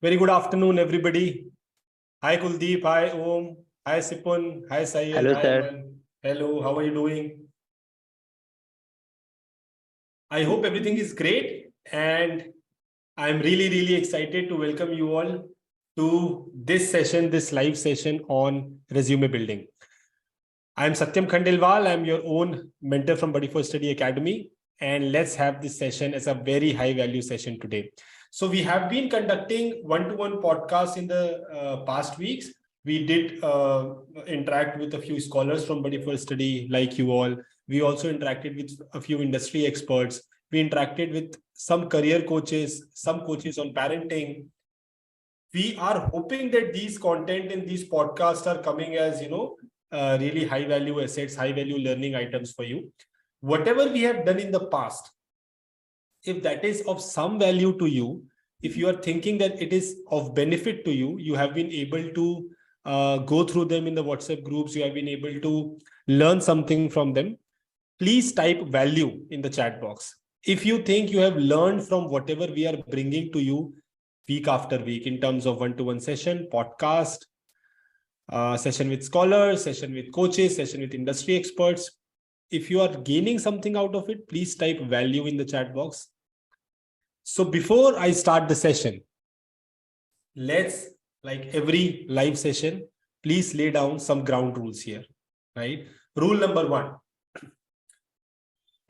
Very good afternoon, everybody. Hi, Kuldeep. Hi, Om. Hi, Sipun. Hi, Sayed. Hello, Hi, sir. Aman. Hello, how are you doing? I hope everything is great. And I'm really excited to welcome you all to this session, this live session on resume building. I'm Satyam Khandelwal. I'm your own mentor from Buddy for Study Academy. And let's have this session as a very high value session today. So we have been conducting one-to-one podcasts in the past weeks. We did interact with a few scholars from Buddy for Study like you all. We also interacted with a few industry experts. We interacted with some career coaches, some coaches on parenting. We are hoping that these content in these podcasts are coming as, really high value assets, high value learning items for you. Whatever we have done in the past, if that is of some value to you, if you are thinking that it is of benefit to you, you have been able to go through them in the WhatsApp groups, you have been able to learn something from them, please type value in the chat box. If you think you have learned from whatever we are bringing to you week after week in terms of one-to-one session, podcast, session with scholars, session with coaches, session with industry experts, if you are gaining something out of it, please type value in the chat box. So before I start the session, let's, like every live session, please lay down some ground rules here, right? Rule number 1,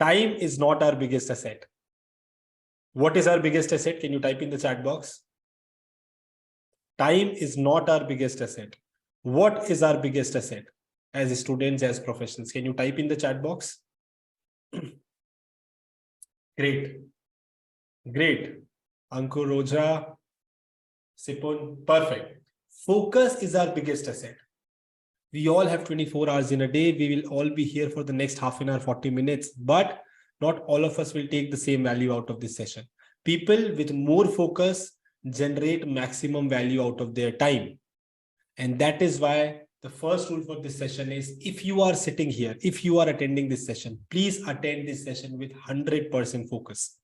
time is not our biggest asset. What is our biggest asset? Can you type in the chat box? Time is not our biggest asset. What is our biggest asset as students, as professionals? Can you type in the chat box? Great. Ankur, Roja, Sipun, perfect. Focus is our biggest asset. We all have 24 hours in a day. We will all be here for the next half an hour, 40 minutes, but not all of us will take the same value out of this session. People with more focus generate maximum value out of their time. And that is why the first rule for this session is, if you are sitting here, if you are attending this session, please attend this session with 100% focus,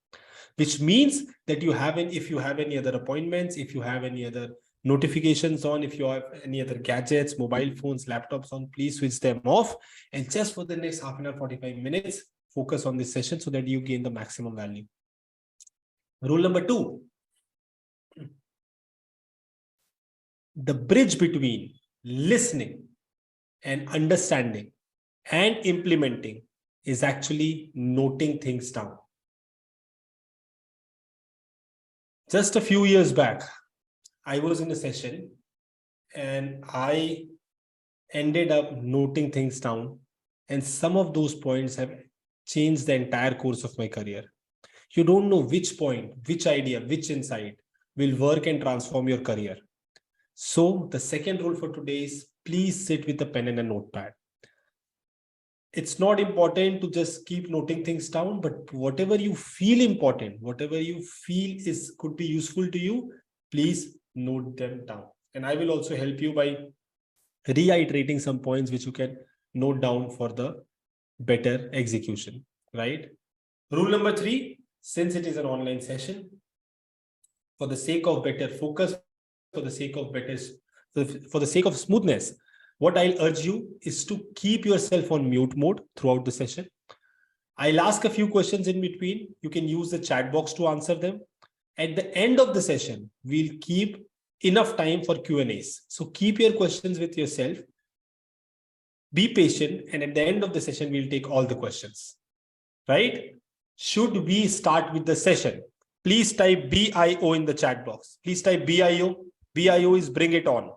which means that if you have any other appointments, if you have any other notifications on, if you have any other gadgets, mobile phones, laptops on, please switch them off. And just for the next half an hour, 45 minutes, focus on this session so that you gain the maximum value. Rule number 2, the bridge between listening and understanding and implementing is actually noting things down. Just a few years back, I was in a session and I ended up noting things down, and some of those points have changed the entire course of my career. You don't know which point, which idea, which insight will work and transform your career. So the second rule for today is, please sit with a pen and a notepad. It's not important to just keep noting things down, but whatever you feel important, whatever you feel could be useful to you, please note them down. And I will also help you by reiterating some points which you can note down for the better execution, right? Rule number 3, since it is an online session, for the sake of better focus, for the sake of smoothness, what I'll urge you is to keep yourself on mute mode throughout the session. I'll ask a few questions in between. You can use the chat box to answer them. At the end of the session, we'll keep enough time for Q&As. So keep your questions with yourself. Be patient, and at the end of the session, we'll take all the questions, right? Should we start with the session? Please type BIO in the chat box. Please type BIO. BIO is bring it on.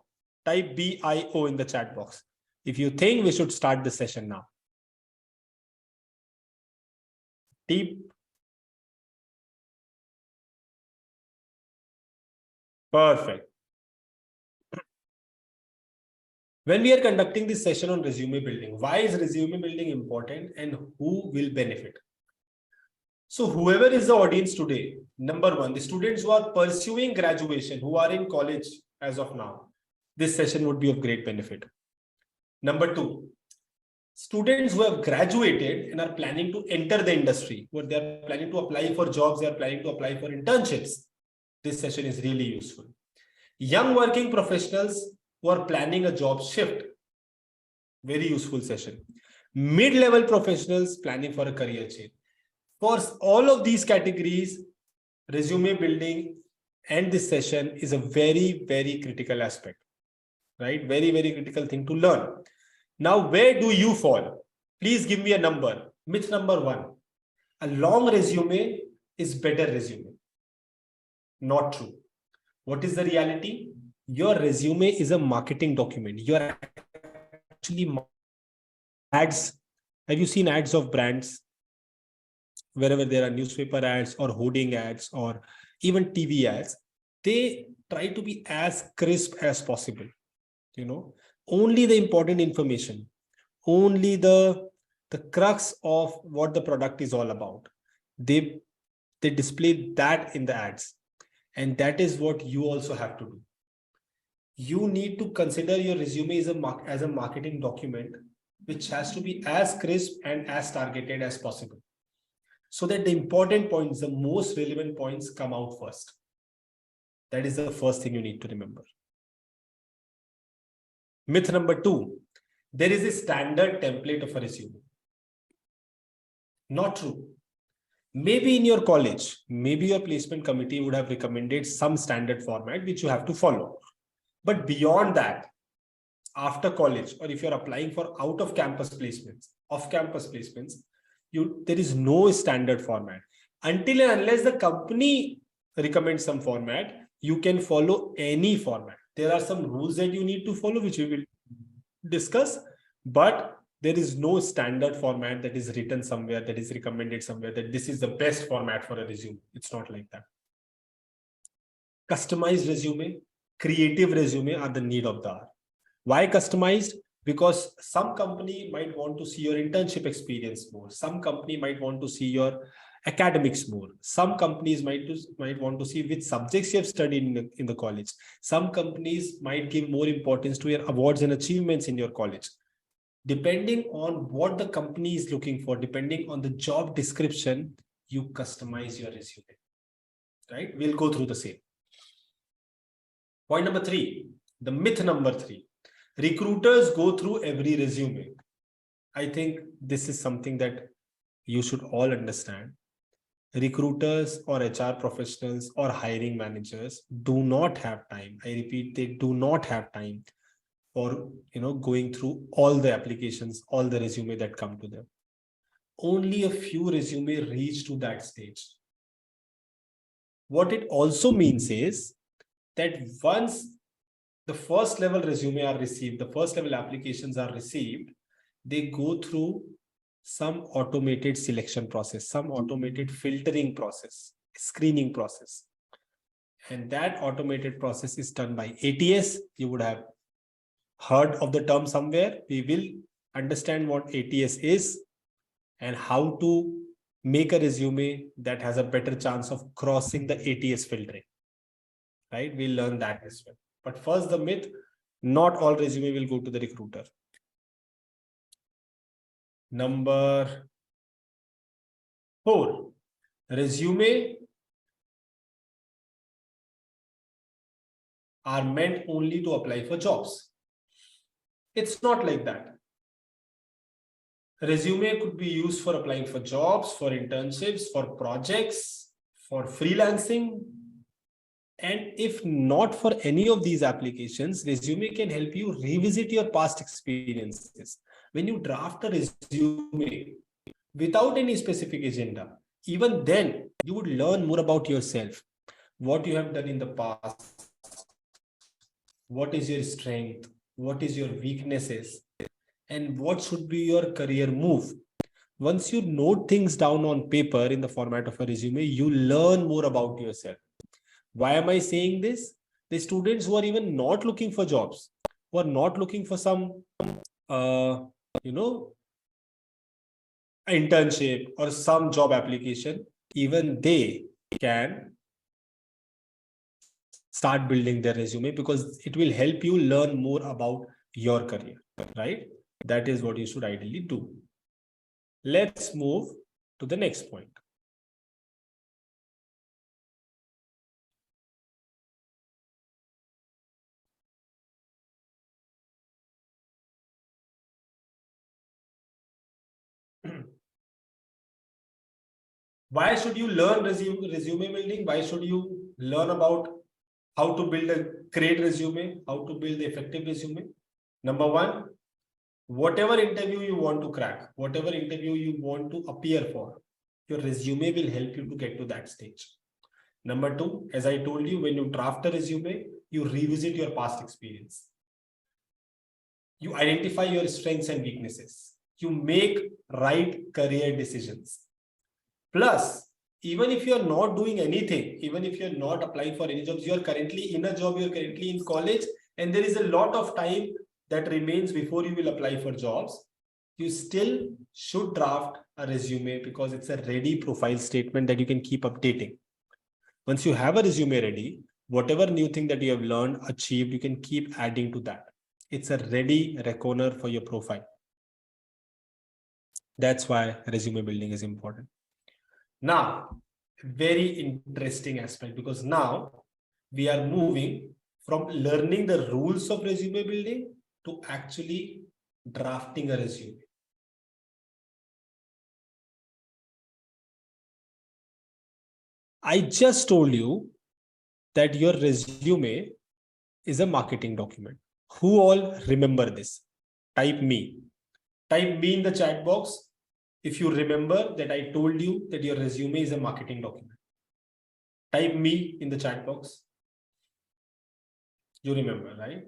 Type BIO in the chat box if you think we should start the session now. Deep. Perfect. When we are conducting this session on resume building, why is resume building important and who will benefit? So whoever is the audience today, number 1, the students who are pursuing graduation, who are in college as of now, this session would be of great benefit. Number 2, students who have graduated and are planning to enter the industry, where they are planning to apply for jobs, they are planning to apply for internships, this session is really useful. Young working professionals who are planning a job shift, very useful session. Mid-level professionals planning for a career change. For all of these categories, resume building and this session is a very, very critical aspect, right? Very, very critical thing to learn. Now, where do you fall? Please give me a number. Myth number one, a long resume is better resume. Not true. What is the reality? Your resume is a marketing document. You're actually ads. Have you seen ads of brands? Wherever there are newspaper ads or hoarding ads or even TV ads, they try to be as crisp as possible. Only the important information, only the crux of what the product is all about. They display that in the ads. And that is what you also have to do. You need to consider your resume as a marketing document, which has to be as crisp and as targeted as possible, so that the important points, the most relevant points, come out first. That is the first thing you need to remember. Myth number two, there is a standard template of a resume. Not true. Maybe in your college, maybe your placement committee would have recommended some standard format which you have to follow. But beyond that, after college, or if you're applying for out-of-campus placements, off-campus placements, there is no standard format. Until and unless the company recommends some format, you can follow any format. There are some rules that you need to follow, which we will discuss, but there is no standard format that is written somewhere, that is recommended somewhere, that this is the best format for a resume. It's not like that. Customized resume, creative resume are the need of the hour. Why customized? Because some company might want to see your internship experience more. Some company might want to see your academics more. Some companies might want to see which subjects you have studied in the college. Some companies might give more importance to your awards and achievements in your college. Depending on what the company is looking for, depending on the job description, you customize your resume, right? We'll go through the same. Point number three, the myth number three. Recruiters go through every resume. I think this is something that you should all understand. Recruiters or HR professionals or hiring managers do not have time. I repeat, they do not have time for going through all the applications, all the resume that come to them. Only a few resume reach to that stage. What it also means is that once the first level resume are received, the first level applications are received, they go through some automated selection process, some automated filtering process, screening process. And that automated process is done by ATS. You would have heard of the term somewhere. We will understand what ATS is and how to make a resume that has a better chance of crossing the ATS filtering, right? We'll learn that as well. But first, the myth, not all resume will go to the recruiter. Number 4, resume are meant only to apply for jobs. It's not like that. Resume could be used for applying for jobs, for internships, for projects, for freelancing. And if not for any of these applications, resume can help you revisit your past experiences. When you draft a resume without any specific agenda, even then you would learn more about yourself, what you have done in the past, what is your strength, what is your weaknesses, and what should be your career move. Once you note things down on paper in the format of a resume, you learn more about yourself. Why am I saying this? The students who are even not looking for jobs, who are not looking for some, internship or some job application, even they can start building their resume because it will help you learn more about your career, right? That is what you should ideally do. Let's move to the next point. Why should you learn resume building? Why should you learn about how to build a great resume, how to build the effective resume? Number one, whatever interview you want to crack, whatever interview you want to appear for, your resume will help you to get to that stage. Number two, as I told you, when you draft a resume, you revisit your past experience. You identify your strengths and weaknesses. You make right career decisions. Plus, even if you're not doing anything, even if you're not applying for any jobs, you're currently in a job, you're currently in college, and there is a lot of time that remains before you will apply for jobs, you still should draft a resume because it's a ready profile statement that you can keep updating. Once you have a resume ready, whatever new thing that you have learned, achieved, you can keep adding to that. It's a ready reckoner for your profile. That's why resume building is important. Now, very interesting aspect, because now we are moving from learning the rules of resume building to actually drafting a resume. I just told you that your resume is a marketing document. Who all remember this? Type me. Type me in the chat box if you remember that I told you that your resume is a marketing document. Type me in the chat box. You remember, right?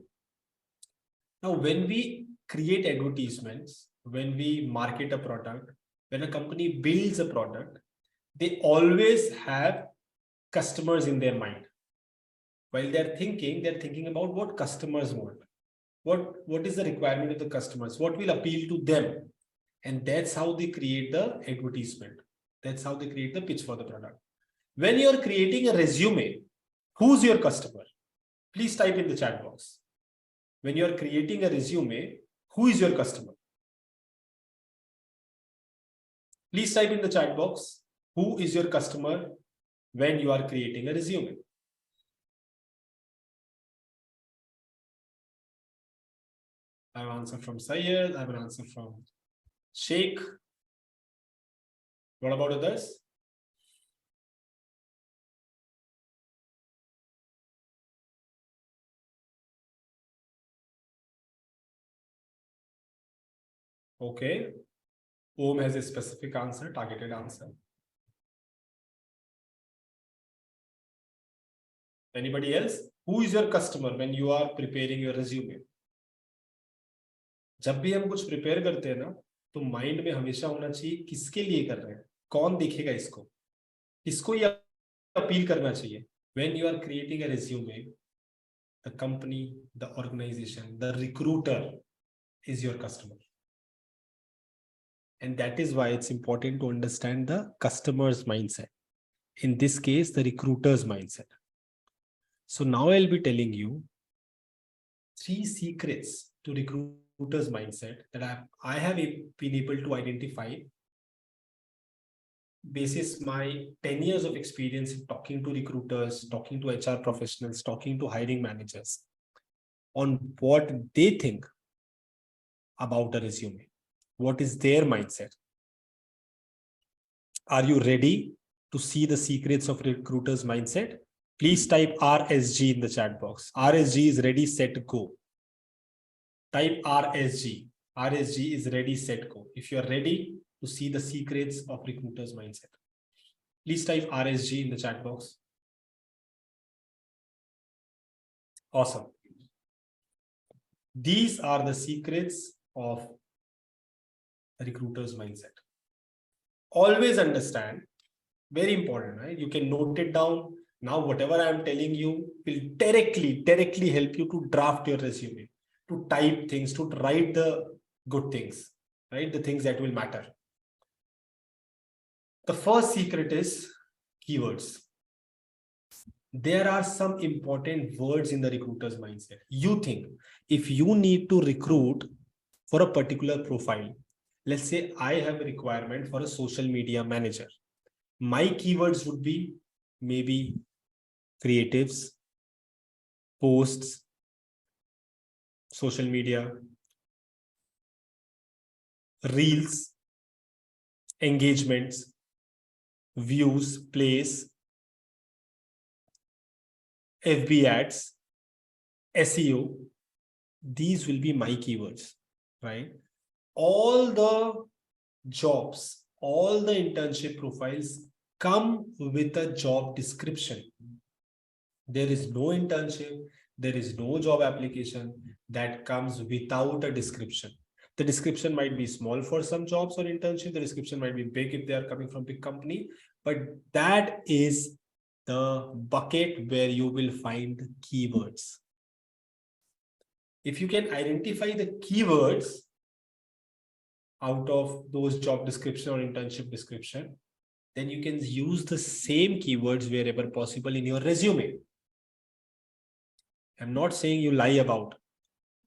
Now, when we create advertisements, when we market a product, when a company builds a product, they always have customers in their mind. While they're thinking about what customers want. What is the requirement of the customers? What will appeal to them? And that's how they create the advertisement. That's how they create the pitch for the product. When you're creating a resume, who's your customer? Please type in the chat box. When you're creating a resume, who is your customer? Please type in the chat box, who is your customer when you are creating a resume? I have an answer from Syed. I have an answer from Sheikh. What about others? Okay. Om has a specific answer, targeted answer. Anybody else? Who is your customer when you are preparing your resume? जब भी हम कुछ prepare करते हैं ना, तो mind में हमेशा होना चाहिए किसके लिए कर रहे हैं, कौन देखेगा इसको, किसको ये अपील करना चाहिए. When you are creating a resume, the company, the organization, the recruiter is your customer. And that is why it's important to understand the customer's mindset. In this case, the recruiter's mindset. So now I'll be telling you 3 secrets to recruiter's mindset that I have been able to identify basis my 10 years of experience in talking to recruiters, talking to HR professionals, talking to hiring managers on what they think about a resume. What is their mindset? Are you ready to see the secrets of recruiter's mindset? Please type RSG in the chat box. RSG is ready, set, go. Type RSG. RSG is ready, set, go. If you're ready to see the secrets of recruiter's mindset, please type RSG in the chat box. Awesome. These are the secrets of recruiter's mindset. Always understand, very important, right? You can note it down. Now, whatever I am telling you will directly help you to draft your resume, to type things, to write the good things, right? The things that will matter. The first secret is keywords. There are some important words in the recruiter's mindset. You think if you need to recruit for a particular profile, let's say I have a requirement for a social media manager. My keywords would be maybe creatives, posts, social media, reels, engagements, views, plays, FB ads, SEO. These will be my keywords, right? All the jobs, all the internship profiles come with a job description. There is no internship, there is no job application that comes without a description. The description might be small for some jobs or internship. The description might be big if they are coming from big company, but that is the bucket where you will find keywords. If you can identify the keywords out of those job description or internship description, then you can use the same keywords wherever possible in your resume. I'm not saying you lie about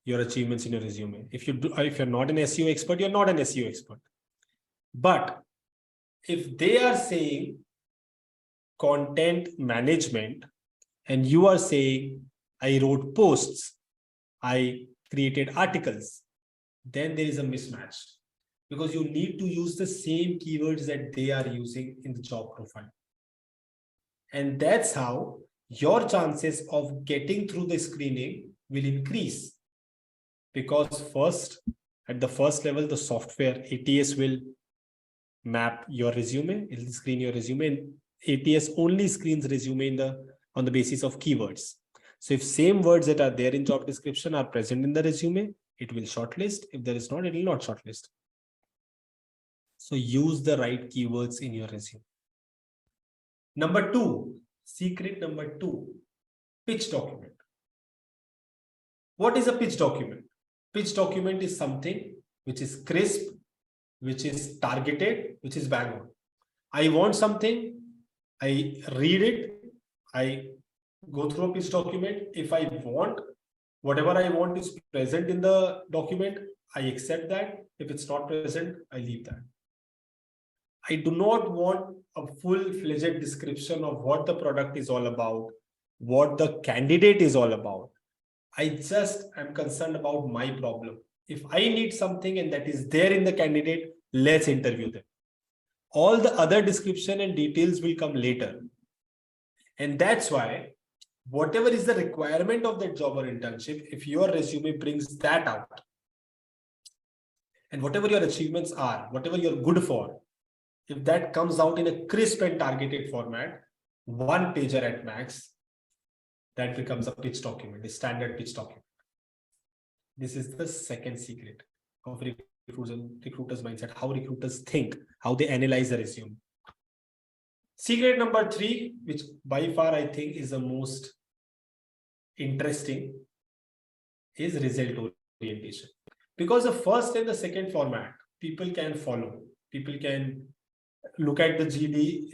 your achievements in your resume. If you're not an SEO expert, you're not an SEO expert. But if they are saying content management and you are saying I wrote posts, I created articles, then there is a mismatch, because you need to use the same keywords that they are using in the job profile. And that's how your chances of getting through the screening will increase. Because first, at the first level, the software ATS will map your resume, it will screen your resume, and ATS only screens resume on the basis of keywords. So if same words that are there in job description are present in the resume, it will shortlist. If there is not, it will not shortlist. So use the right keywords in your resume. Number two, secret number two, pitch document. What is a pitch document? Pitch document is something which is crisp, which is targeted, which is bang on. I want something, I read it, I go through a pitch document. If I want, whatever I want is present in the document, I accept that. If it's not present, I leave that. I do not want a full-fledged description of what the product is all about, what the candidate is all about. I just am concerned about my problem. If I need something and that is there in the candidate, let's interview them. All the other description and details will come later. And that's why whatever is the requirement of that job or internship, if your resume brings that out, and whatever your achievements are, whatever you're good for, if that comes out in a crisp and targeted format, one pager at max, that becomes a pitch document, a standard pitch document. This is the second secret of recruiters' mindset, how recruiters think, how they analyze the resume. Secret number three, which by far I think is the most interesting, is result orientation. Because the first and the second format, people can follow. People can look at the JD,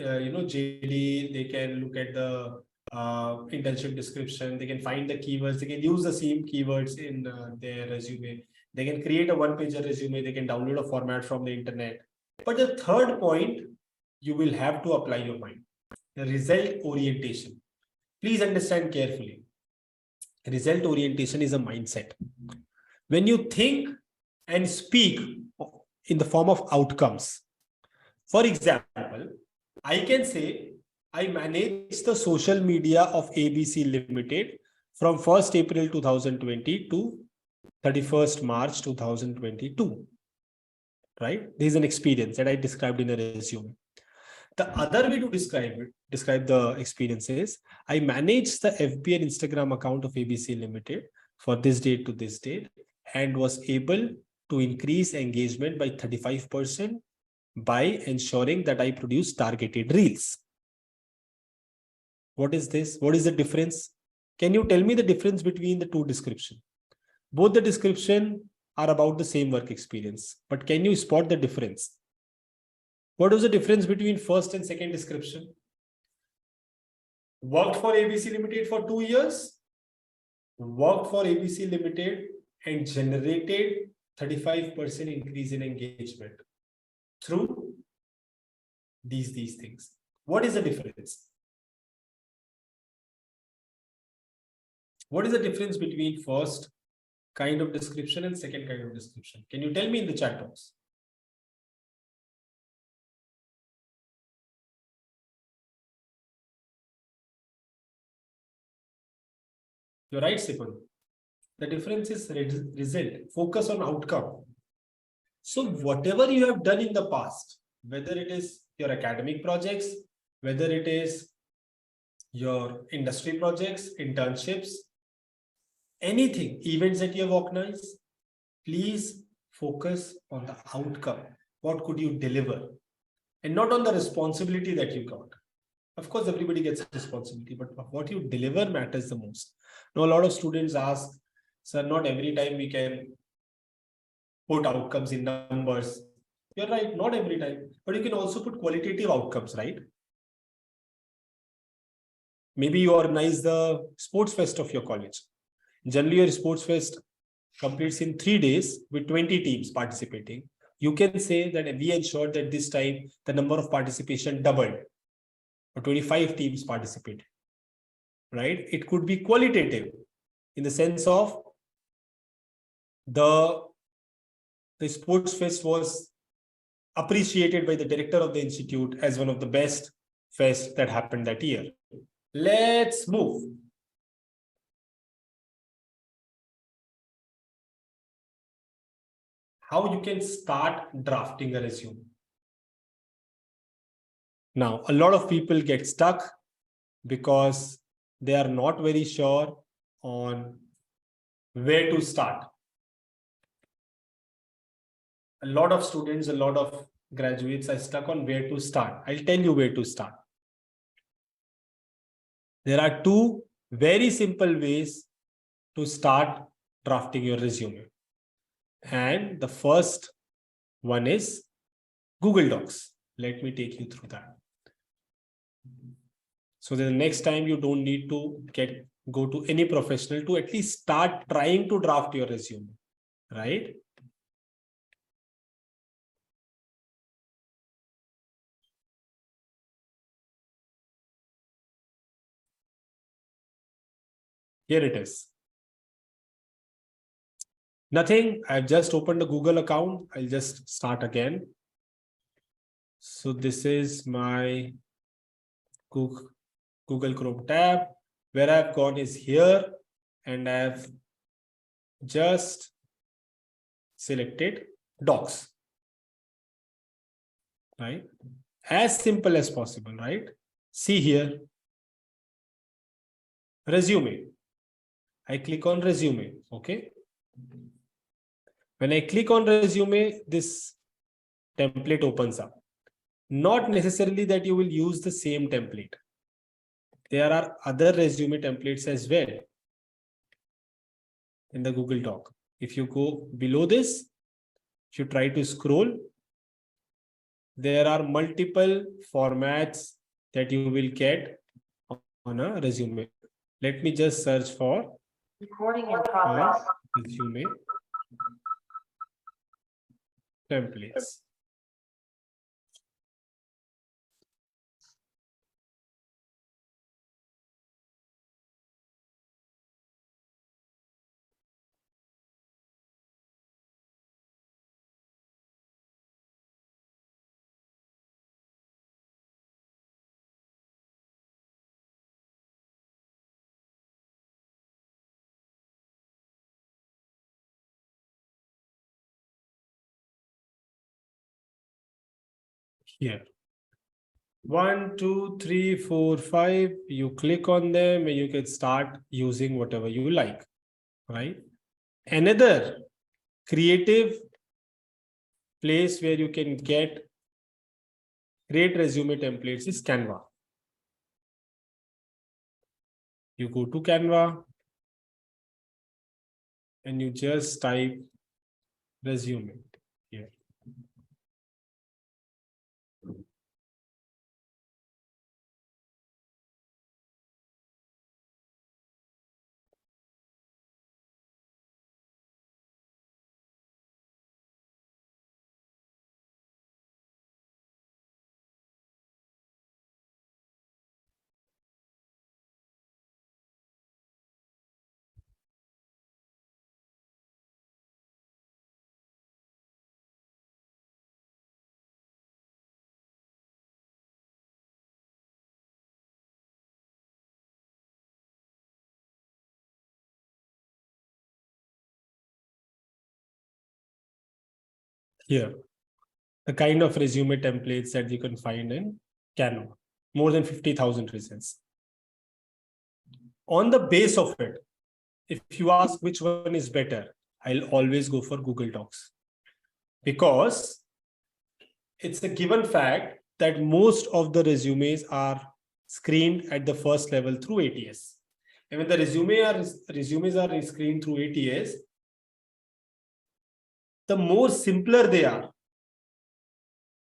they can look at the internship description, they can find the keywords, they can use the same keywords in their resume, they can create a one-pager resume, they can download a format from the internet. But the third point, you will have to apply your mind, the result orientation. Please understand carefully. Result orientation is a mindset. When you think and speak in the form of outcomes, for example, I can say, I manage the social media of ABC Limited from 1st April 2020 to 31st March 2022. Right? This is an experience that I described in a resume. The other way to describe the experience is, I manage the FB and Instagram account of ABC Limited for this date to this date and was able to increase engagement by 35% by ensuring that I produce targeted reels. What is this? What is the difference? Can you tell me the difference between the two descriptions? Both the description are about the same work experience, but can you spot the difference? What was the difference between first and second description? Worked for ABC Limited for 2 years, worked for ABC Limited and generated 35% increase in engagement through these things. What is the difference? What is the difference between first kind of description and second kind of description? Can you tell me in the chat box? You're right, Sipun. The difference is result. Focus on outcome. So whatever you have done in the past, whether it is your academic projects, whether it is your industry projects, internships, anything, events that you have organized, please focus on the outcome. What could you deliver? And not on the responsibility that you got. Of course, everybody gets responsibility, but what you deliver matters the most. Now, a lot of students ask, sir, not every time we can put outcomes in numbers. You're right, not every time, but you can also put qualitative outcomes, right? Maybe you organize the sports fest of your college. Generally, your sports fest completes in 3 days with 20 teams participating. You can say that we ensured that this time the number of participation doubled, or 25 teams participated, right? It could be qualitative in the sense of the sports fest was appreciated by the director of the institute as one of the best fest that happened that year. Let's move. How you can start drafting a resume. Now, a lot of people get stuck because they are not very sure on where to start. A lot of students, a lot of graduates are stuck on where to start. I'll tell you where to start. There are two very simple ways to start drafting your resume. And the first one is Google Docs. Let me take you through that. So the next time you don't need to go to any professional to at least start trying to draft your resume, right? Here it is. Nothing. I've just opened a Google account. I'll just start again. So this is my Google Chrome tab. Where I've gone is here, and I've just selected Docs, right? As simple as possible, right? See here, resume. I click on resume, okay? When I click on resume, this template opens up. Not necessarily that you will use the same template. There are other resume templates as well in the Google Doc. If you go below this, if you try to scroll, there are multiple formats that you will get on a resume. Let me just search for recording in progress. Resume templates. Here. 1, 2, 3, 4, 5. You click on them and you can start using whatever you like, right? Another creative place where you can get great resume templates is Canva. You go to Canva and you just type resume here. here, the kind of resume templates that you can find in Canva, more than 50,000 results. On the base of it, if you ask which one is better, I'll always go for Google Docs, because it's a given fact that most of the resumes are screened at the first level through ATS. And when the resumes are screened through ATS, the more simpler they are,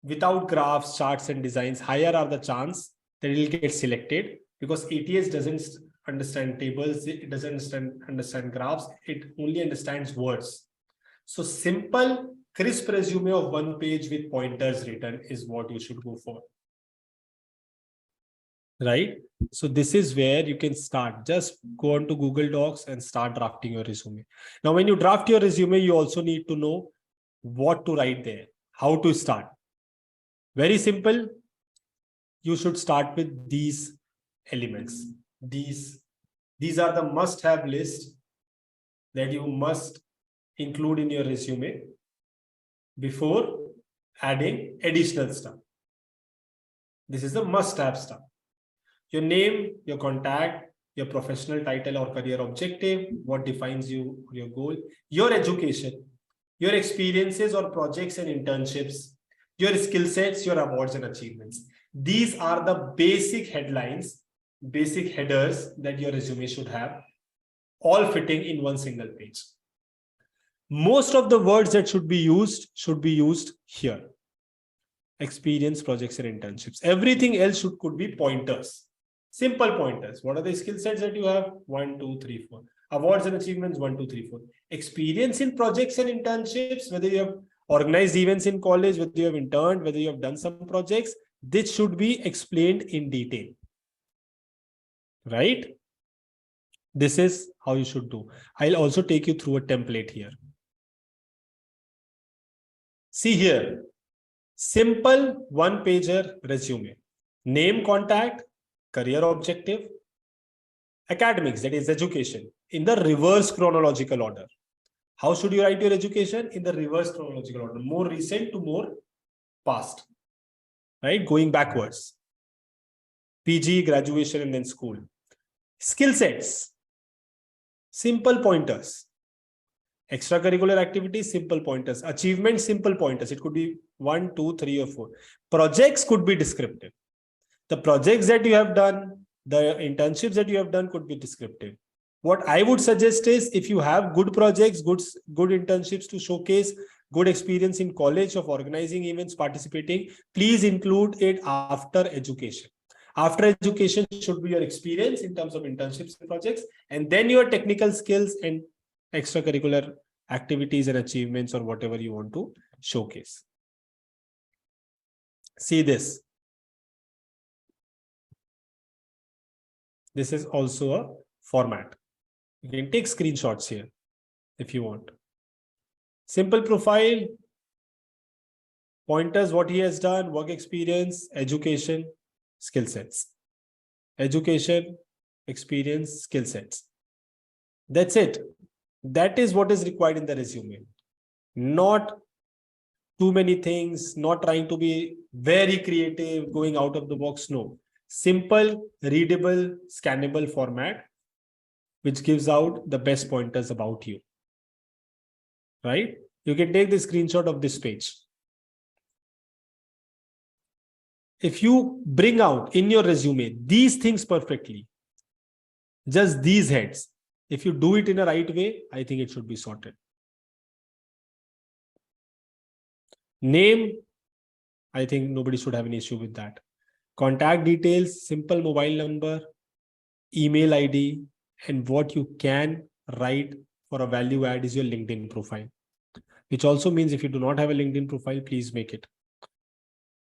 without graphs, charts, and designs, higher are the chance that it will get selected, because ATS doesn't understand tables, it doesn't understand graphs, it only understands words. So simple, crisp resume of one page with pointers written is what you should go for. Right? So this is where you can start. Just go on to Google Docs and start drafting your resume. Now, when you draft your resume, you also need to know what to write there, how to start. Very simple. You should start with these elements. These are the must-have list that you must include in your resume before adding additional stuff. This is the must-have stuff. Your name, your contact, your professional title or career objective, what defines you, your goal, your education, your experiences or projects and internships, your skill sets, your awards and achievements. These are the basic headlines, basic headers that your resume should have, all fitting in one single page. Most of the words that should be used here. Experience, projects, and internships. Everything else could be pointers. Simple pointers. What are the skill sets that you have? 1, 2, 3, 4. Awards and achievements, 1, 2, 3, 4. Experience in projects and internships, whether you have organized events in college, whether you have interned, whether you have done some projects, this should be explained in detail. Right? This is how you should do. I'll also take you through a template here. See here, simple one-pager resume. Name, contact, career objective, academics, that is education, in the reverse chronological order. How should you write your education? In the reverse chronological order, more recent to more past, right? Going backwards. PG, graduation, and then school. Skill sets, simple pointers. Extracurricular activities, simple pointers. Achievements, simple pointers. It could be 1, 2, 3, or 4. Projects could be descriptive. The projects that you have done, the internships that you have done could be descriptive. What I would suggest is, if you have good projects, good internships to showcase, good experience in college of organizing events, participating, please include it after education. After education should be your experience in terms of internships and projects, and then your technical skills and extracurricular activities and achievements, or whatever you want to showcase. See this. This is also a format. You can take screenshots here if you want. Simple profile, pointers, what he has done, work experience, education, skill sets. Education, experience, skill sets. That's it. That is what is required in the resume. Not too many things, not trying to be very creative, going out of the box. No. Simple, readable, scannable format, which gives out the best pointers about you. Right? You can take the screenshot of this page. If you bring out in your resume these things perfectly, just these heads, if you do it in a right way, I think it should be sorted. Name, I think nobody should have an issue with that. Contact details, simple mobile number, email ID, and what you can write for a value add is your LinkedIn profile. Which also means if you do not have a LinkedIn profile, please make it.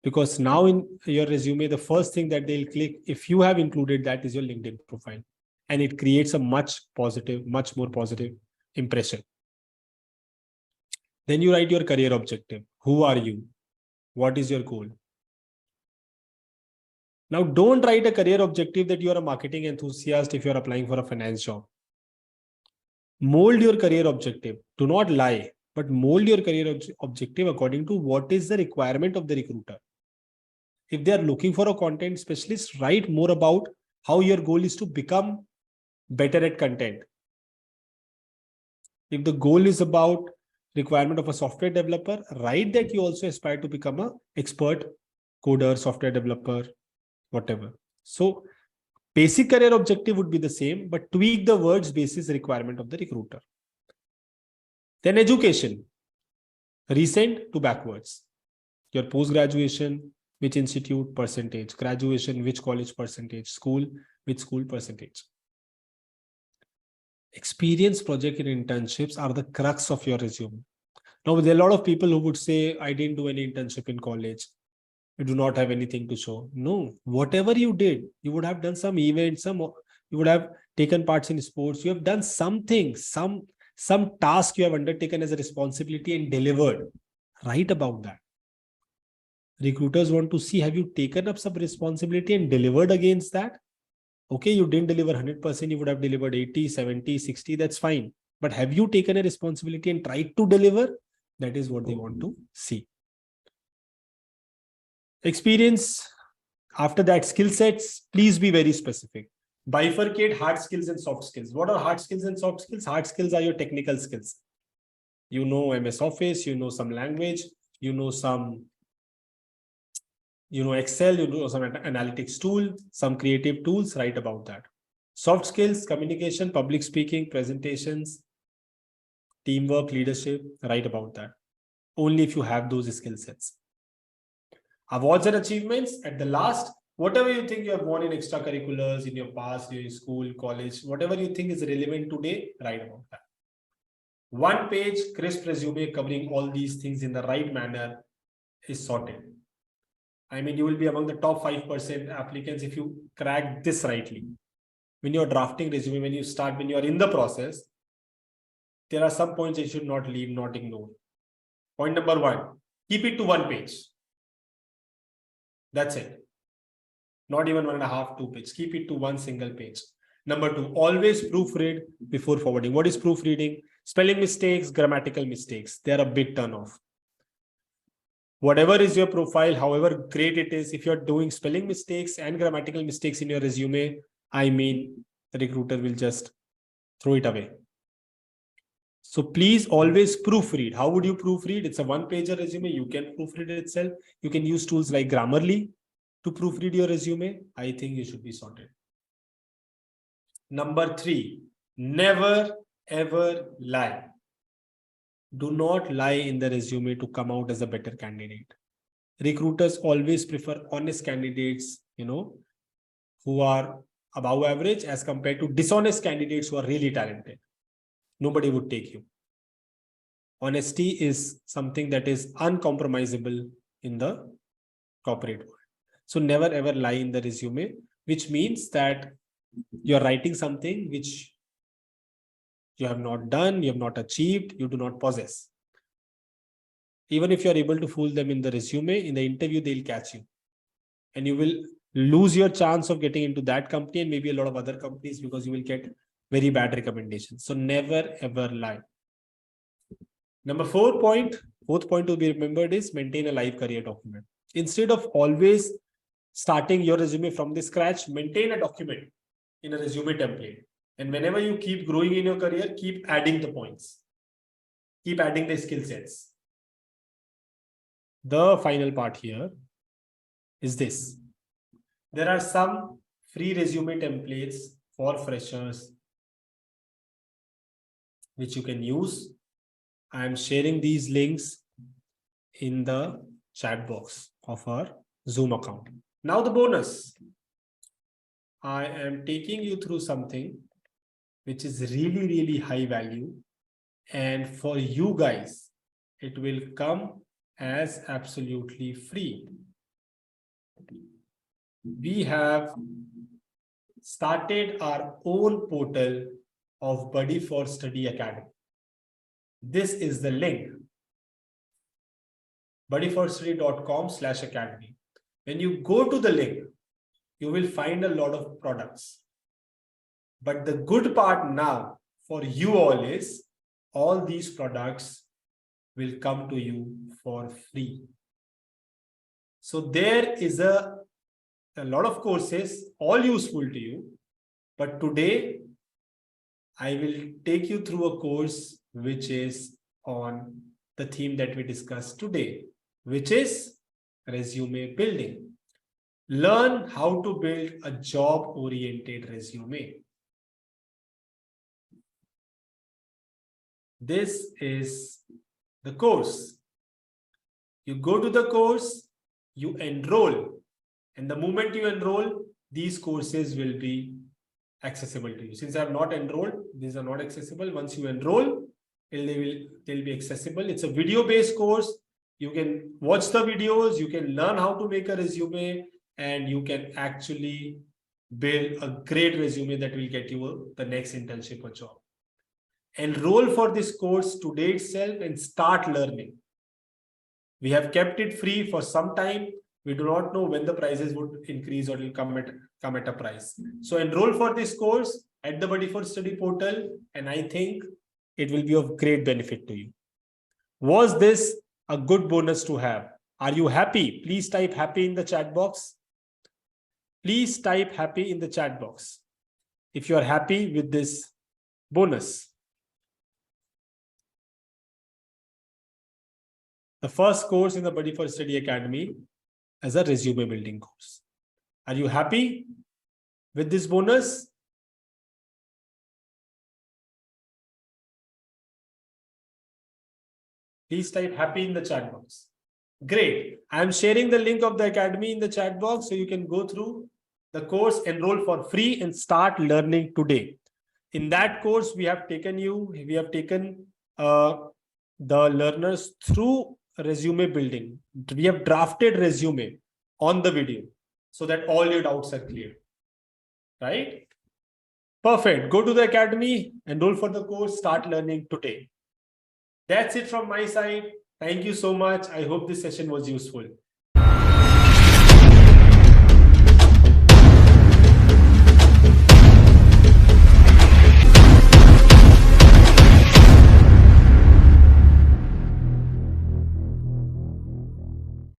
Because now in your resume, the first thing that they'll click, if you have included that, is your LinkedIn profile. And it creates a much more positive impression. Then you write your career objective. Who are you? What is your goal? Now, don't write a career objective that you are a marketing enthusiast if you're applying for a finance job. Mold your career objective. Do not lie. but mold your career objective according to what is the requirement of the recruiter. If they are looking for a content specialist, write more about how your goal is to become better at content. If the goal is about requirement of a software developer, write that you also aspire to become an expert coder, software developer, whatever. So basic career objective would be the same, but tweak the words basis requirement of the recruiter. Then education, recent to backwards. Your post-graduation, which institute percentage, graduation, which college percentage, school, which school percentage. Experience, project, and internships are the crux of your resume. Now, there are a lot of people who would say, I didn't do any internship in college. You do not have anything to show. No, whatever you did, you would have done some events, you would have taken parts in sports. You have done something, some task you have undertaken as a responsibility and delivered. Write about that. Recruiters want to see, have you taken up some responsibility and delivered against that? Okay, you didn't deliver 100%, you would have delivered 80, 70, 60, that's fine. But have you taken a responsibility and tried to deliver? That is what they want to see. Experience. After that, skill sets, please be very specific. Bifurcate hard skills and soft skills. What are hard skills and soft skills? Hard skills are your technical skills. You know MS Office, you know some language, you know some Excel, you know some analytics tool, some creative tools, write about that. Soft skills, communication, public speaking, presentations, teamwork, leadership, write about that. Only if you have those skill sets. Awards and achievements, at the last, whatever you think you have won in extracurriculars, in your past, your school, college, whatever you think is relevant today, write about that. One page, crisp resume covering all these things in the right manner is sorted. I mean, you will be among the top 5% applicants if you crack this rightly. When you're drafting resume, when you are in the process, there are some points you should not leave, not ignore. Point number 1, keep it to 1 page. That's it. Not even 1.5, 2 pages. Keep it to 1 single page. Number 2, always proofread before forwarding. What is proofreading? Spelling mistakes, grammatical mistakes. They are a big turn off. Whatever is your profile, however great it is, if you're doing spelling mistakes and grammatical mistakes in your resume, I mean, the recruiter will just throw it away. So please always proofread. How would you proofread? It's a 1-pager resume. You can proofread it itself. You can use tools like Grammarly to proofread your resume. I think you should be sorted. Number 3, never ever lie. Do not lie in the resume to come out as a better candidate. Recruiters always prefer honest candidates, who are above average as compared to dishonest candidates who are really talented. Nobody would take you. Honesty is something that is uncompromisable in the corporate world. So never ever lie in the resume, which means that you're writing something which you have not done, you have not achieved, you do not possess. Even if you're able to fool them in the resume, in the interview, they'll catch you. And you will lose your chance of getting into that company and maybe a lot of other companies because you will get very bad recommendations. So never ever lie. Number 4 point, fourth point to be remembered is maintain a live career document. Instead of always starting your resume from the scratch, maintain a document in a resume template. And whenever you keep growing in your career, keep adding the points. Keep adding the skill sets. The final part here is this. There are some free resume templates for freshers which you can use. I am sharing these links in the chat box of our Zoom account. Now the bonus. I am taking you through something which is really, really high value. And for you guys, it will come as absolutely free. We have started our own portal of Buddy for Study Academy. This is the link, buddyforstudy.com/academy. When you go to the link, you will find a lot of products. But the good part now for you all is all these products will come to you for free. So there is a lot of courses, all useful to you. But today, I will take you through a course which is on the theme that we discussed today, which is resume building. Learn how to build a job-oriented resume. This is the course. You go to the course, you enroll, and the moment you enroll, these courses will be accessible to you. Since I have not enrolled, these are not accessible. Once you enroll, they'll be accessible. It's a video-based course. You can watch the videos, you can learn how to make a resume, and you can actually build a great resume that will get you the next internship or job. Enroll for this course today itself and start learning. We have kept it free for some time. We do not know when the prices would increase or will come at a price. So enroll for this course at the Buddy for Study portal, and I think it will be of great benefit to you. Was this a good bonus to have? Are you happy? Please type happy in the chat box. Please type happy in the chat box if you are happy with this bonus. The first course in the Buddy for Study Academy as a resume building course. Are you happy with this bonus? Please type happy in the chat box. Great. I am sharing the link of the Academy in the chat box so you can go through the course, enroll for free and start learning today. In that course, we have taken the learners through resume building. We have drafted resume on the video so that all your doubts are clear. Right? Perfect. Go to the Academy, enroll for the course, start learning today. That's it from my side. Thank you so much. I hope this session was useful.